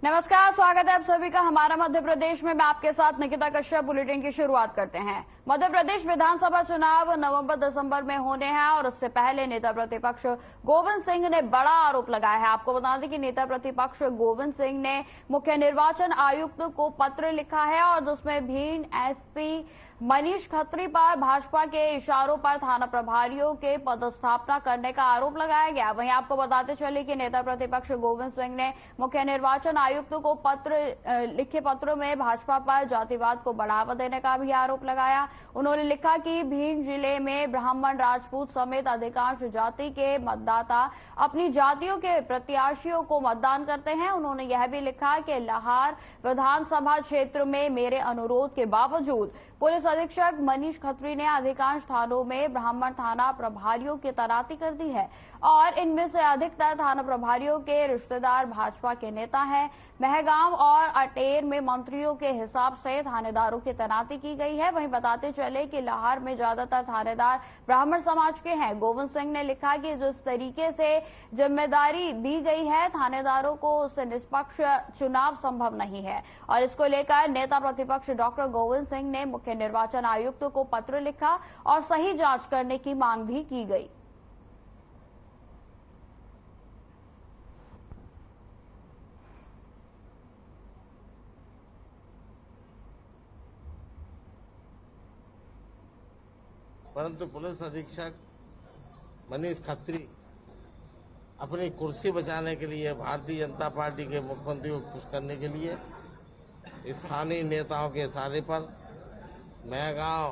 नमस्कार, स्वागत है आप सभी का हमारा मध्य प्रदेश में। मैं आपके साथ निकिता कश्यप। बुलेटिन की शुरुआत करते हैं। मध्य प्रदेश विधानसभा चुनाव नवंबर-दिसंबर में होने हैं और उससे पहले नेता प्रतिपक्ष गोविंद सिंह ने बड़ा आरोप लगाया है। आपको बता दें कि नेता प्रतिपक्ष गोविंद सिंह ने मुख्य निर्वाचन आयुक्त को पत्र लिखा है और जिसमें भिंड एसपी मनीष खत्री पर भाजपा के इशारों पर थाना प्रभारियों के पदस्थापना करने का आरोप लगाया गया। वहीं आपको बताते चले कि नेता प्रतिपक्ष गोविंद सिंह ने मुख्य निर्वाचन आयुक्त को लिखे पत्र में भाजपा पर जातिवाद को बढ़ावा देने का भी आरोप लगाया। उन्होंने लिखा कि भिंड जिले में ब्राह्मण, राजपूत समेत अधिकांश जाति के मतदाता अपनी जातियों के प्रत्याशियों को मतदान करते हैं। उन्होंने यह भी लिखा कि लाहार विधानसभा क्षेत्र में मेरे अनुरोध के बावजूद पुलिस अधीक्षक मनीष खत्री ने अधिकांश थानों में ब्राह्मण थाना प्रभारियों की तैनाती कर दी है और इनमें से अधिकतर थाना प्रभारियों के रिश्तेदार भाजपा के नेता हैं। महगांव और अटेर में मंत्रियों के हिसाब से थानेदारों की तैनाती की गई है। वहीं बताते चले कि लाहार में ज्यादातर थानेदार ब्राह्मण समाज के हैं। गोविंद सिंह ने लिखा कि जिस तरीके से जिम्मेदारी दी गई है थानेदारों को, उससे निष्पक्ष चुनाव संभव नहीं है और इसको लेकर नेता प्रतिपक्ष डॉक्टर गोविंद सिंह ने मुख्य निर्वाचन आयुक्त को पत्र लिखा और सही जांच करने की मांग भी की गई। परंतु पुलिस अधीक्षक मनीष खत्री अपनी कुर्सी बचाने के लिए, भारतीय जनता पार्टी के मुख्यमंत्री को खुश करने के लिए स्थानीय नेताओं के इशारे पर महगांव,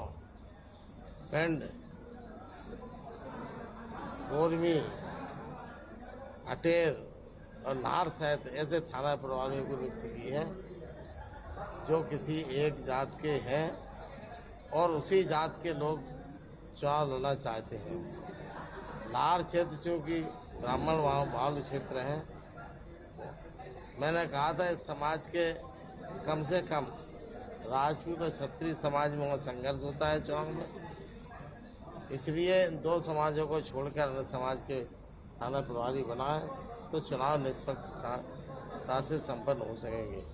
पिंड, कोरमी, अटेर और लाहार सहित ऐसे थाना प्रभारियों को नियुक्त की है जो किसी एक जात के हैं और उसी जात के लोग चुनाव लड़ना चाहते हैं। लाहार क्षेत्र चूंकि ब्राह्मण बाहुल्य क्षेत्र है, मैंने कहा था इस समाज के कम से कम राजपूत और क्षत्रिय समाज में वहाँ संघर्ष होता है चुनाव में, इसलिए इन दो समाजों को छोड़कर अन्य समाज के थाना प्रभारी बनाए तो चुनाव निष्पक्षता से संपन्न हो सकेंगे।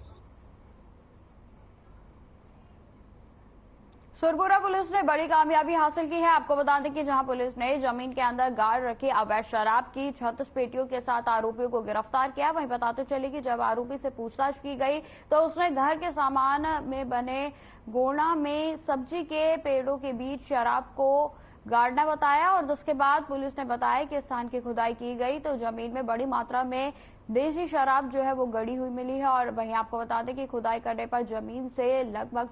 सुरपुरा पुलिस ने बड़ी कामयाबी हासिल की है। आपको बता दें कि जहां पुलिस ने जमीन के अंदर गाड़ रखी अवैध शराब की 36 पेटियों के साथ आरोपियों को गिरफ्तार किया। वहीं बताते चले कि जब आरोपी से पूछताछ की गई तो उसने घर के सामान में बने गोणा में सब्जी के पेड़ों के बीच शराब को गाड़ना बताया और जिसके बाद पुलिस ने बताया कि स्थान की खुदाई की गई तो जमीन में बड़ी मात्रा में देसी शराब जो है वो गड़ी हुई मिली है। और वहीं आपको बता दें कि खुदाई करने पर जमीन से लगभग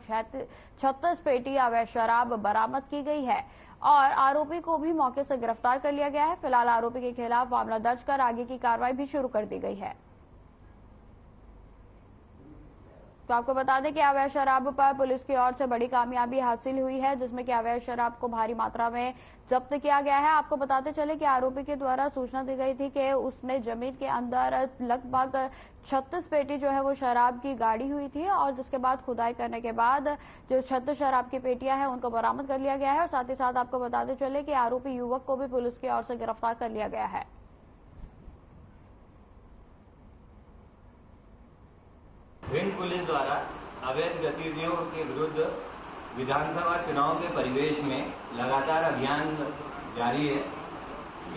36 पेटी अवैध शराब बरामद की गई है और आरोपी को भी मौके से गिरफ्तार कर लिया गया है। फिलहाल आरोपी के खिलाफ मामला दर्ज कर आगे की कार्रवाई भी शुरू कर दी गई है। तो आपको बता दें कि अवैध शराब पर पुलिस की ओर से बड़ी कामयाबी हासिल हुई है, जिसमें कि अवैध शराब को भारी मात्रा में जब्त किया गया है। आपको बताते चले कि आरोपी के द्वारा सूचना दी गई थी कि उसने जमीन के अंदर लगभग 36 पेटी जो है वो शराब की गाड़ी हुई थी और जिसके बाद खुदाई करने के बाद जो 36 शराब की पेटियां हैं उनको बरामद कर लिया गया है। और साथ ही साथ आपको बताते चले कि आरोपी युवक को भी पुलिस की ओर से गिरफ्तार कर लिया गया है। भिंड पुलिस द्वारा अवैध गतिविधियों के विरुद्ध विधानसभा चुनाव के परिवेश में लगातार अभियान जारी है।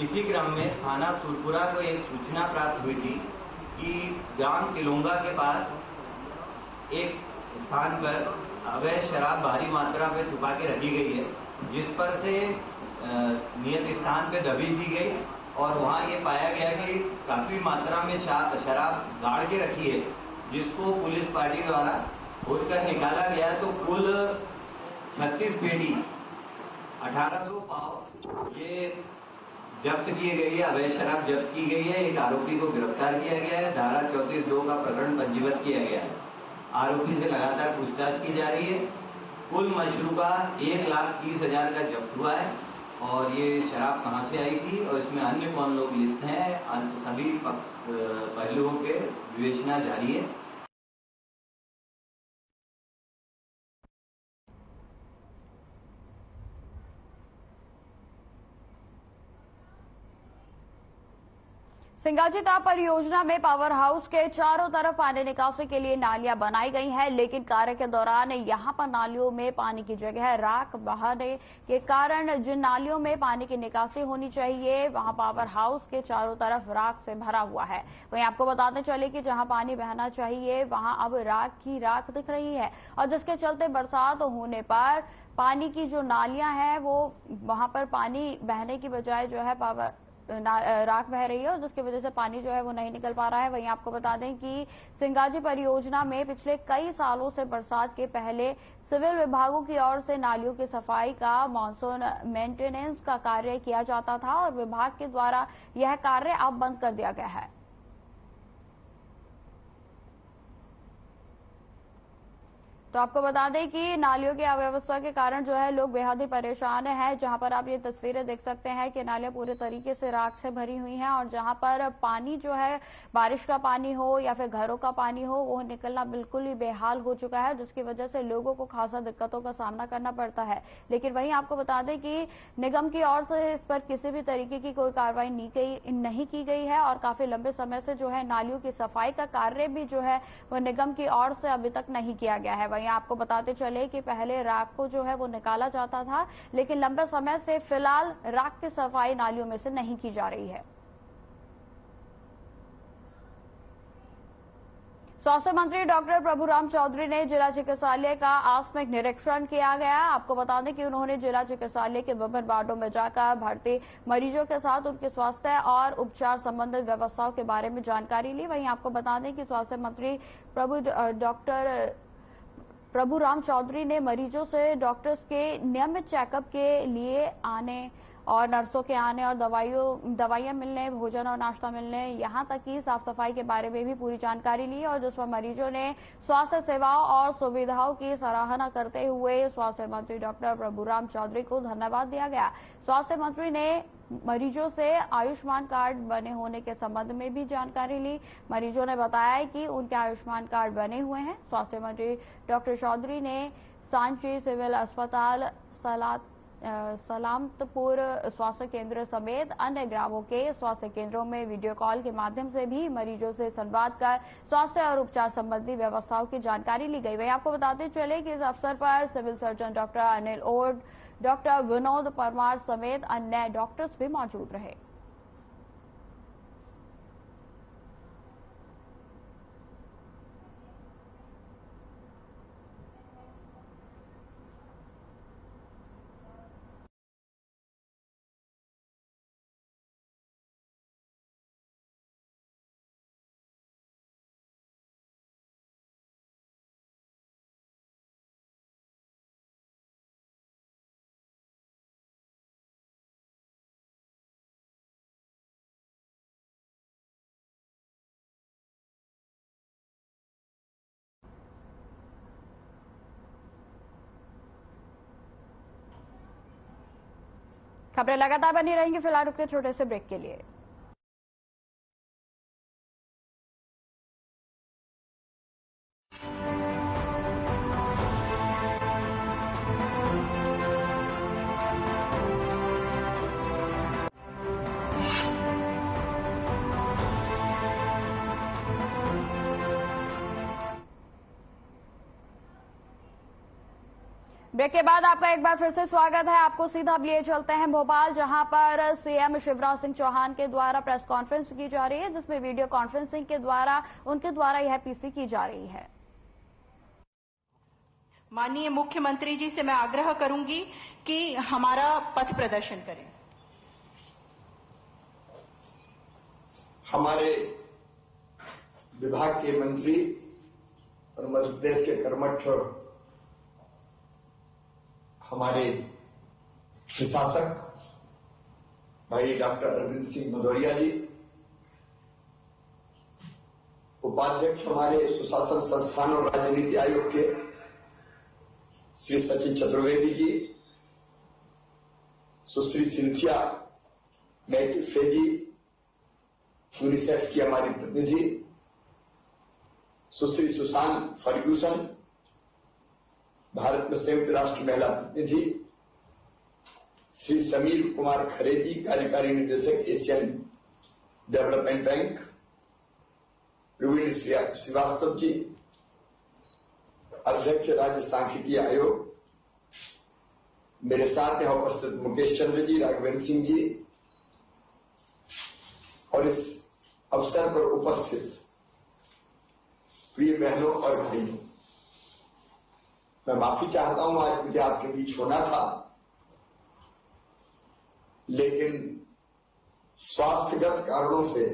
इसी क्रम में थाना सुरपुरा को एक सूचना प्राप्त हुई थी कि ग्राम किलोंगा के पास एक स्थान पर अवैध शराब भारी मात्रा में छुपा के रखी गई है, जिस पर से नियत स्थान पर दबिश दी गई और वहां ये पाया गया कि काफी मात्रा में शराब गाड़ के रखी है, जिसको पुलिस पार्टी द्वारा खोद कर निकाला गया तो कुल 36 पेटी 1800 पाव ये जब्त किए गई है, अवैध शराब जब्त की गई है। एक आरोपी को गिरफ्तार किया गया है, धारा 34(2) का प्रकरण पंजीबद्ध किया गया है। आरोपी से लगातार पूछताछ की जा रही है। कुल मशरूका 1,30,000 का जब्त हुआ है और ये शराब कहां से आई थी और इसमें अन्य कौन लोग लिप्त हैं, सभी पहलुओं के विवेचना जारी है। सिंगाजी ताप परियोजना में पावर हाउस के चारों तरफ पानी निकासी के लिए नालियां बनाई गई हैं, लेकिन कार्य के दौरान यहां पर नालियों में पानी की जगह राख बहाने के कारण जिन नालियों में पानी की निकासी होनी चाहिए वहां पावर हाउस के चारों तरफ राख से भरा हुआ है। वहीं आपको बताते चले कि जहां पानी बहना चाहिए वहां अब राख ही राख दिख रही है और जिसके चलते बरसात होने पर पानी की जो नालियां हैं वो वहां पर पानी बहने की बजाय जो है राख बह रही है और जिसकी वजह से पानी जो है वो नहीं निकल पा रहा है। वहीं आपको बता दें कि सिंगाजी परियोजना में पिछले कई सालों से बरसात के पहले सिविल विभागों की ओर से नालियों की सफाई का मॉनसून मेंटेनेंस का कार्य किया जाता था और विभाग के द्वारा यह कार्य अब बंद कर दिया गया है। तो आपको बता दें कि नालियों की अव्यवस्था के कारण जो है लोग बेहद ही परेशान हैं। जहां पर आप ये तस्वीरें देख सकते हैं कि नालियां पूरे तरीके से राख से भरी हुई हैं और जहां पर पानी जो है बारिश का पानी हो या फिर घरों का पानी हो वो निकलना बिल्कुल ही बेहाल हो चुका है, जिसकी वजह से लोगों को खासा दिक्कतों का सामना करना पड़ता है। लेकिन वहीं आपको बता दें कि निगम की ओर से इस पर किसी भी तरीके की कोई कार्रवाई नहीं की गई है और काफी लंबे समय से जो है नालियों की सफाई का कार्य भी जो है वो निगम की ओर से अभी तक नहीं किया गया है। आपको बताते चले कि पहले राख को जो है वो निकाला जाता था, लेकिन लंबे समय से फिलहाल राख की सफाई नालियों में से नहीं की जा रही है। स्वास्थ्य मंत्री डॉक्टर प्रभुराम चौधरी ने जिला चिकित्सालय का आकस्मिक निरीक्षण किया गया। आपको बता दें कि उन्होंने जिला चिकित्सालय के विभिन्न वार्डों में जाकर भर्ती मरीजों के साथ उनके स्वास्थ्य और उपचार संबंधित व्यवस्थाओं के बारे में जानकारी ली। वहीं आपको बता दें कि स्वास्थ्य मंत्री डॉक्टर प्रभुराम चौधरी ने मरीजों से डॉक्टर्स के नियमित चेकअप के लिए आने और नर्सों के आने और दवाइयां मिलने, भोजन और नाश्ता मिलने, यहां तक कि साफ सफाई के बारे में भी पूरी जानकारी ली और जिस पर मरीजों ने स्वास्थ्य सेवाओं और सुविधाओं की सराहना करते हुए स्वास्थ्य मंत्री डॉक्टर प्रभुराम चौधरी को धन्यवाद दिया गया। स्वास्थ्य मंत्री ने मरीजों से आयुष्मान कार्ड बने होने के संबंध में भी जानकारी ली। मरीजों ने बताया कि उनके आयुष्मान कार्ड बने हुए हैं। स्वास्थ्य मंत्री डॉक्टर चौधरी ने सांची सिविल अस्पताल, सलामतपुर स्वास्थ्य केंद्र समेत अन्य ग्रामों के स्वास्थ्य केंद्रों में वीडियो कॉल के माध्यम से भी मरीजों से संवाद कर स्वास्थ्य और उपचार संबंधी व्यवस्थाओं की जानकारी ली गई। वहीं आपको बताते चले कि इस अवसर पर civil surgeon doctor Anil Od, doctor Vinod Parmar समेत अन्य डॉक्टर्स भी मौजूद रहे। खबरें लगातार बनी रहेंगी। फिलहाल रुकते छोटे से ब्रेक के लिए। ब्रेक के बाद आपका एक बार फिर से स्वागत है। आपको सीधा लिए चलते हैं भोपाल, जहां पर सीएम शिवराज सिंह चौहान के द्वारा प्रेस कॉन्फ्रेंस की जा रही है, जिसमें वीडियो कॉन्फ्रेंसिंग के द्वारा उनके द्वारा यह पीसी की जा रही है। माननीय मुख्यमंत्री जी से मैं आग्रह करूंगी कि हमारा पथ प्रदर्शन करें। हमारे विभाग के मंत्री और मध्य प्रदेश के कर्मठ हमारे प्रशासक भाई डॉक्टर अरविंद सिंह भदौरिया जी, उपाध्यक्ष हमारे सुशासन संस्थान और राजनीति आयोग के श्री सचिन चतुर्वेदी जी, सुश्री सिंथिया मैटिफ्रे जी, यूनिसेफ की हमारी प्रतिनिधि सुश्री सुसान फर्ग्यूसन, भारत में संयुक्त राष्ट्र महिला प्रतिनिधि श्री समीर कुमार खरे जी, कार्यकारी निदेशक Asian Development Bank Praveen Srivastava ji, अध्यक्ष राज्य सांख्यिकी आयोग, मेरे साथ यहाँ उपस्थित मुकेश चंद्र जी, राघवेंद्र सिंह जी और इस अवसर पर उपस्थित प्रिय बहनों और भाइयों, मैं माफी चाहता हूं, आज मुझे आपके बीच होना था लेकिन स्वास्थ्यगत कारणों से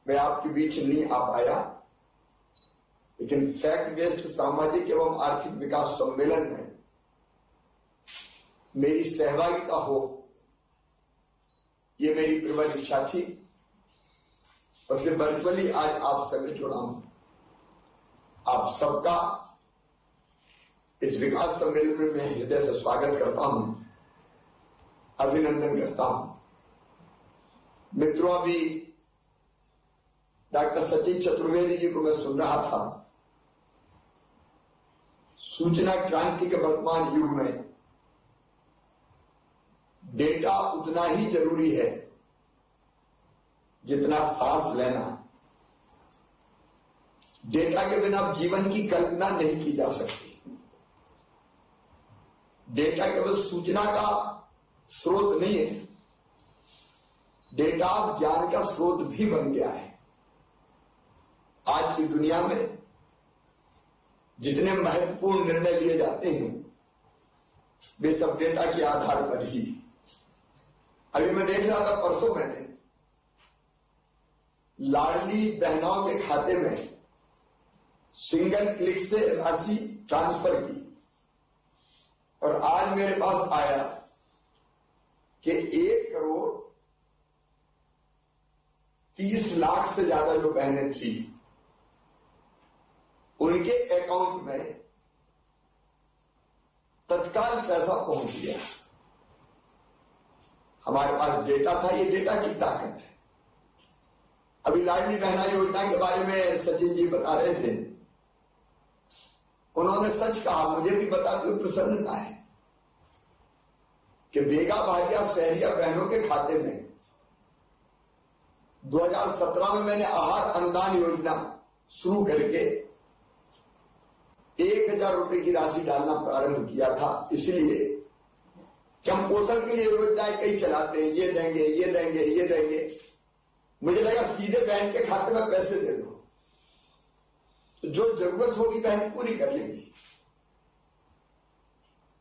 मैं आपके बीच नहीं आ पाया। लेकिन फैक्ट बेस्ड सामाजिक एवं आर्थिक विकास सम्मेलन में मेरी सहभागिता हो, ये मेरी प्रबल इच्छा थी और इसलिए वर्चुअली आज आप सभी जुड़ा हूं। आप सबका इस विकास सम्मेलन में मैं हृदय से स्वागत करता हूं, अभिनंदन करता हूं। मित्रों, अभी डॉक्टर सचिन चतुर्वेदी जी को मैं सुन रहा था। सूचना क्रांति के वर्तमान युग में डेटा उतना ही जरूरी है जितना सांस लेना। डेटा के बिना जीवन की कल्पना नहीं की जा सकती। डेटा केवल सूचना का स्रोत नहीं है, डेटा ज्ञान का स्रोत भी बन गया है। आज की दुनिया में जितने महत्वपूर्ण निर्णय लिए जाते हैं वे सब डेटा के आधार पर ही। अभी मैं देख रहा था, परसों मैंने लाडली बहनों के खाते में सिंगल क्लिक से राशि ट्रांसफर की और आज मेरे पास आया कि 1,30,00,000 से ज्यादा जो बहनें थी उनके अकाउंट में तत्काल पैसा पहुंच गया। हमारे पास डेटा था, ये डेटा की ताकत है। अभी लाडली बहना योजना के बारे में सचिन जी बता रहे थे, उन्होंने सच कहा, मुझे भी बताते हुए प्रसन्नता है कि बेगा भाटिया शहरिया बहनों के खाते में 2017 में मैंने आहार अनुदान योजना शुरू करके 1,000 रुपए की राशि डालना प्रारंभ किया था। इसलिए कि हम पोषण के लिए योजनाएं कई चलाते हैं, ये देंगे, ये देंगे, ये देंगे। मुझे लगा सीधे बहन के खाते में पैसे दे दो, तो जो जरूरत होगी बहन पूरी कर लेंगी।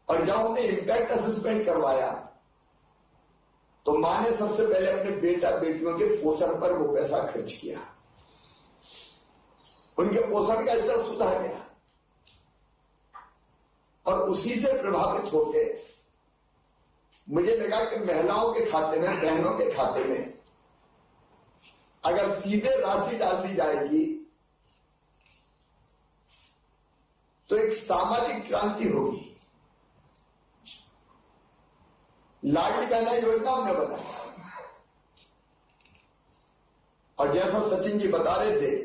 और जब हमने इम्पैक्ट असेसमेंट करवाया तो मां ने सबसे पहले अपने बेटा बेटियों के पोषण पर वो पैसा खर्च किया। उनके पोषण का स्तर सुधार गया और उसी से प्रभावित होकर मुझे लगा कि महिलाओं के खाते में, बहनों के खाते में अगर सीधे राशि डाल दी जाएगी तो एक सामाजिक क्रांति होगी। लाडली बहना योजना हमने बताया और जैसा सचिन जी बता रहे थे,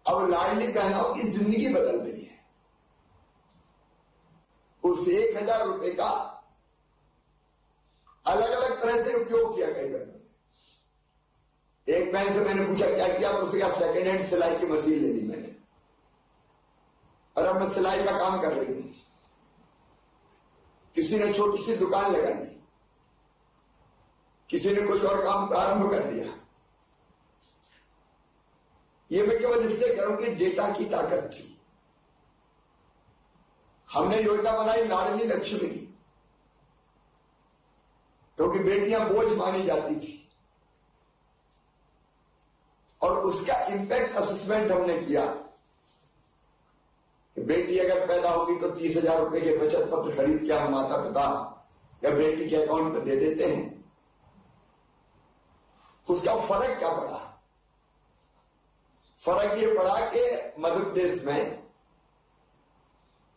अब लाडली बहनाओं की जिंदगी बदल रही है। उस 1,000 रुपए का अलग अलग तरह से उपयोग किया कई बहनों ने। एक बहन से मैंने पूछा क्या किया, तो उसने कहा सेकेंड हैंड सिलाई की मशीन ले ली मैंने और अब मैं सिलाई का काम कर रही हूं। किसी ने छोटी सी दुकान लगा दी, किसी ने कुछ और काम प्रारंभ कर दिया। ये मैं केवल इसलिए करूं कि डेटा की ताकत थी। हमने योजना बनाई लाडली लक्ष्मी, क्योंकि बेटियां बोझ मानी जाती थी और उसका इम्पैक्ट असेसमेंट हमने किया कि बेटी अगर पैदा होगी तो 30,000 रुपए के बचत पत्र खरीद के हम माता पिता या बेटी के अकाउंट में दे देते हैं। उसका फर्क क्या पड़ा? फर्क ये पड़ा कि मध्य प्रदेश में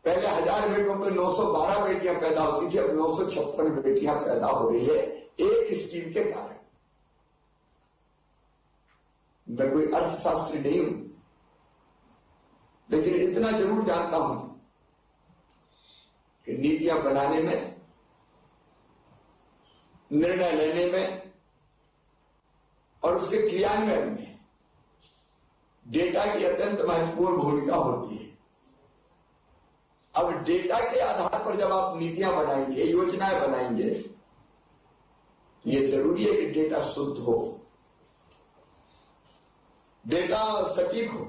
पहले 1000 बेटों पे 912 बेटियां पैदा होती थी, अब 956 बेटियां पैदा हो रही है एक स्कीम के कारण। मैं कोई अर्थशास्त्री नहीं हूं, लेकिन इतना जरूर जानता हूं कि नीतियां बनाने में निर्णय लेने में और उसके क्रियान्वयन में डेटा की अत्यंत महत्वपूर्ण भूमिका होती है। अब डेटा के आधार पर जब आप नीतियां बनाएंगे, योजनाएं बनाएंगे, ये जरूरी है कि डेटा शुद्ध हो, डेटा सटीक हो,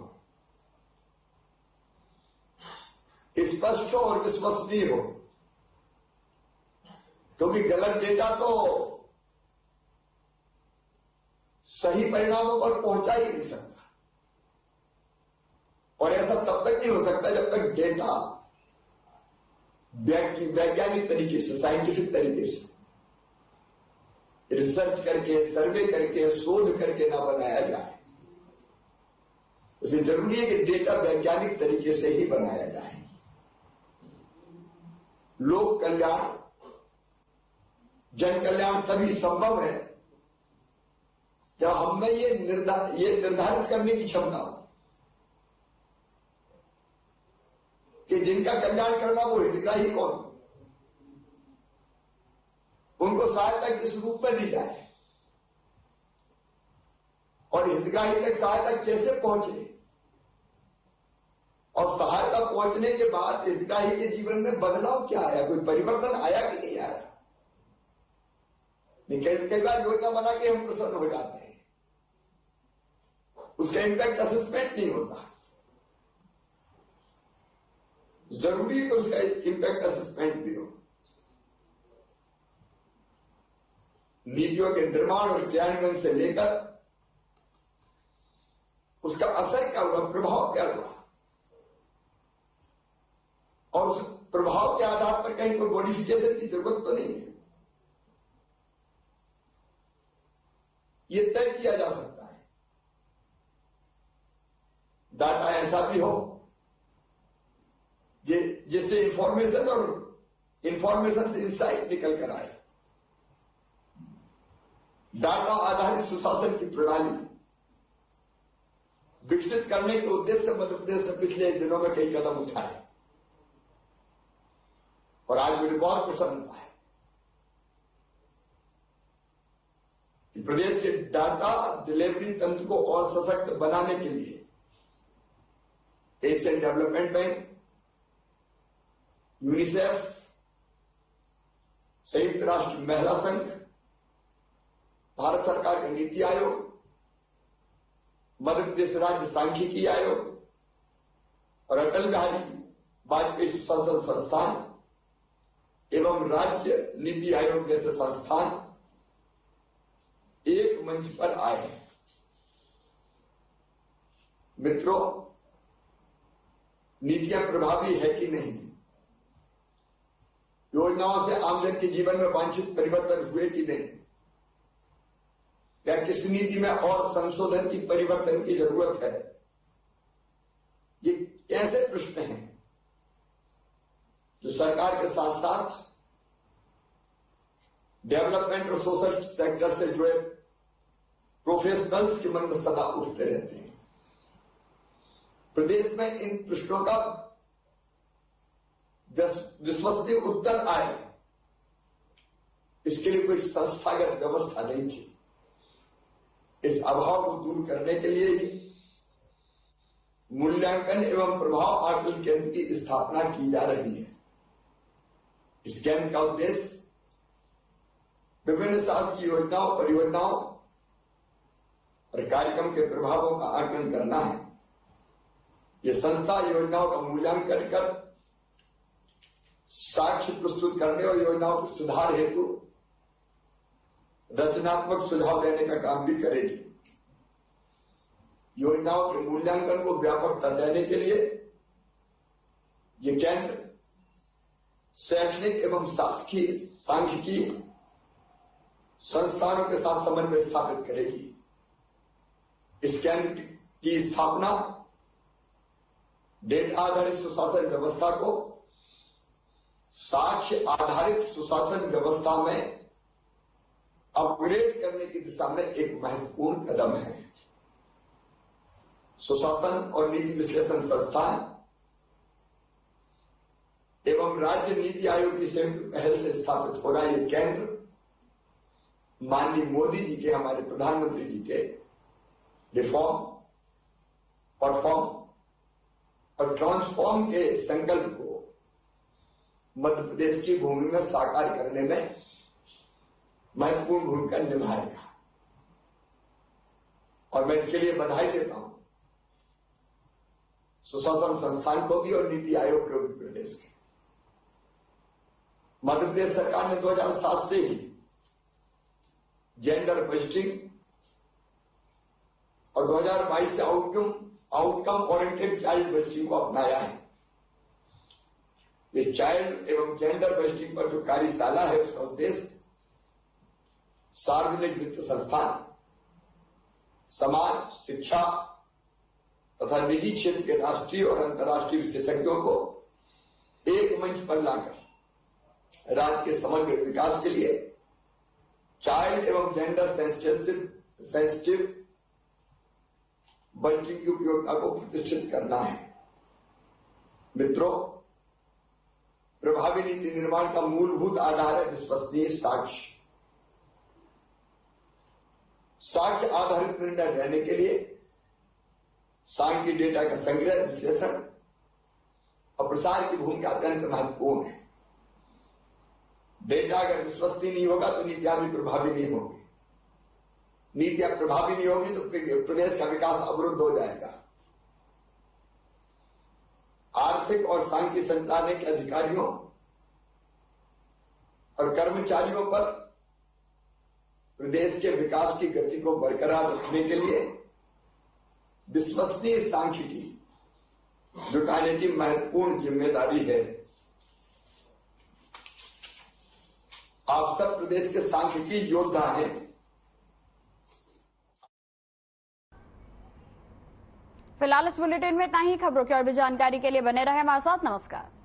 स्पष्ट हो और विश्वसनीय हो, क्योंकि गलत डेटा तो सही परिणामों पर पहुंचा ही नहीं सकता। और ऐसा तब तक नहीं हो सकता जब तक डेटा वैज्ञानिक तरीके से, साइंटिफिक तरीके से रिसर्च करके, सर्वे करके, शोध करके ना बनाया जाए। इसलिए जरूरी है कि डेटा वैज्ञानिक तरीके से ही बनाया जाए। लोक कल्याण, जन कल्याण तभी संभव है जब हमें ये निर्धारित करने की क्षमता हो कि जिनका कल्याण करना वो हितग्राही कौन, उनको सहायता किस रूप में दी जाए और हितग्राही तक सहायता कैसे पहुंचे, और सहायता पहुंचने के बाद हितग्राही के जीवन में बदलाव क्या आया, कोई परिवर्तन आया कि नहीं आया। कई बार योजना बना के हम प्रसन्न हो जाते हैं, उसका इम्पैक्ट असेसमेंट नहीं होता। जरूरी है कि उसका इम्पैक्ट असेसमेंट भी हो। नीतियों के निर्माण और क्रियान्वयन से लेकर उसका असर क्या हुआ, प्रभाव क्या हुआ, और उस प्रभाव के आधार पर कहीं कोई मॉडिफिकेशन की जरूरत तो नहीं है, ये तय किया जा सकता है। डाटा ऐसा भी हो जिससे इंफॉर्मेशन और इंफॉर्मेशन से इंसाइट निकल कर आए। डाटा आधारित सुशासन की प्रणाली विकसित करने के उद्देश्य से मध्य प्रदेश ने पिछले दिनों में कई कदम उठाए और आज मुझे बहुत प्रसन्नता है कि प्रदेश के डाटा डिलीवरी तंत्र को और सशक्त बनाने के लिए एशियन डेवलपमेंट बैंक, यूनिसेफ, संयुक्त राष्ट्र महिला संघ, भारत सरकार का नीति आयोग, मध्य प्रदेश राज्य सांख्यिकी आयोग और अटल बिहारी वाजपेयी सुशासन संस्थान एवं राज्य नीति आयोग जैसे संस्थान एक मंच पर आए हैं। मित्रों, नीतियां प्रभावी है कि नहीं, योजनाओं से आमजन के जीवन में वांछित परिवर्तन हुए कि नहीं, क्या किस नीति में और संशोधन की, परिवर्तन की जरूरत है, ये कैसे प्रश्न हैं जो सरकार के साथ साथ डेवलपमेंट और सोशल सेक्टर से जुड़े प्रोफेशनल्स के मन में सदा उठते रहते हैं। प्रदेश में इन प्रश्नों का विश्वसनीय उत्तर आए, इसके लिए कोई संस्थागत व्यवस्था नहीं थी। इस अभाव को दूर करने के लिए ही मूल्यांकन एवं प्रभाव आकलन केंद्र की स्थापना की जा रही है। इस केंद्र का उद्देश्य विभिन्न शासकीय योजनाओं, परियोजनाओं और कार्यक्रम के प्रभावों का आकलन करना है। यह संस्था योजनाओं का मूल्यांकन कर साक्ष्य प्रस्तुत करने और योजनाओं के सुधार हेतु रचनात्मक सुझाव देने का काम भी करेगी। योजनाओं के मूल्यांकन को व्यापकता देने के लिए ये केंद्र शैक्षणिक एवं शासकीय सांख्यिकी संस्थानों के साथ समन्वय स्थापित करेगी। इस केंद्र की स्थापना डेटा आधारित सुशासन व्यवस्था को साक्ष्य आधारित सुशासन व्यवस्था में अपग्रेड करने की दिशा में एक महत्वपूर्ण कदम है। सुशासन और नीति विश्लेषण संस्थान एवं राज्य नीति आयोग की संयुक्त पहल से स्थापित हो रहा यह केंद्र माननीय मोदी जी के, हमारे प्रधानमंत्री जी के रिफॉर्म, परफॉर्म और ट्रांसफॉर्म के संकल्प को मध्य प्रदेश की भूमि में साकार करने में महत्वपूर्ण भूमिका निभाएगा। और मैं इसके लिए बधाई देता हूं सुशासन संस्थान को भी और नीति आयोग को भी प्रदेश के। मध्य प्रदेश सरकार ने 2007 से ही जेंडर बजटिंग और 2022 से आउटकम ओरिएंटेड चाइल्ड बजटिंग को अपनाया है। ये चाइल्ड एवं जेंडर बजटिंग पर जो कार्यशाला है उसका उद्देश्य सार्वजनिक वित्त संस्थान, समाज, शिक्षा तथा निजी क्षेत्र के राष्ट्रीय और अंतर्राष्ट्रीय विशेषज्ञों को एक मंच पर लाकर राज्य के समग्र विकास के लिए चाइल्ड एवं जेंडर सेंसिटिव बजटिंग की उपयोगिता को प्रतिष्ठित करना है। मित्रों, प्रभावी नीति निर्माण का मूलभूत आधार है विश्वसनीय साक्ष्य। साक्ष्य आधारित निर्णय लेने के लिए सांख्यिकी डेटा का संग्रह, विश्लेषण और प्रसार की भूमिका अत्यंत महत्वपूर्ण है। डेटा अगर विश्वसनीय नहीं होगा तो नीतियां भी प्रभावी नहीं होगी। नीतियां प्रभावी नहीं होगी तो प्रदेश का विकास अवरुद्ध हो जाएगा। आर्थिक और सांख्यिकी संचालने के अधिकारियों और कर्मचारियों पर प्रदेश के विकास की गति को बरकरार रखने के लिए विश्वसनीय सांख्यिकी जुटाने की महत्वपूर्ण जिम्मेदारी है। आप सब प्रदेश के सांख्यिकी योद्धा हैं। फिलहाल इस बुलेटिन में इतना ही। खबरों की और भी जानकारी के लिए बने रहे हमारे साथ। नमस्कार।